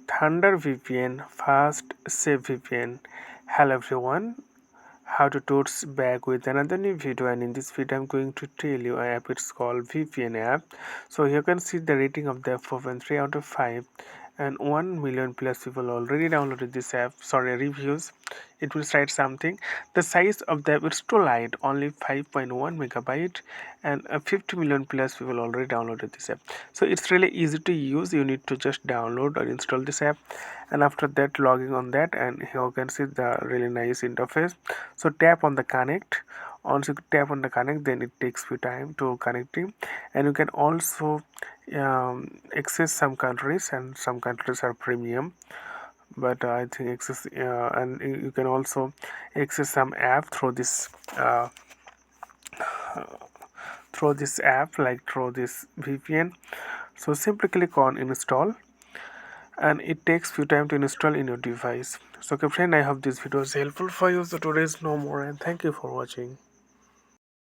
ThunderVPN fast safe VPN. Hello everyone, how to totes back with another new video, and in this video I'm going to tell you an app. It's called VPN app. So you can see the rating of the app 4.3 out of 5, and 1 million plus people already downloaded this app. Sorry, reviews. It will cite something. The size of the app is too light, only 5.1 megabyte, and 50 million plus people already downloaded this app. So it's really easy to use. You need to just download or install this app, and after that logging on that, and here you can see the really nice interface. So tap on the connect. Once you tap on the connect, then it takes few time to connecting, and you can also access some countries, and some countries are premium, but I think access and you can also access some app through this app, like through this VPN. So simply click on install, and it takes few time to install in your device. So okay friend, I hope this video is helpful for you. So today is no more, and thank you for watching.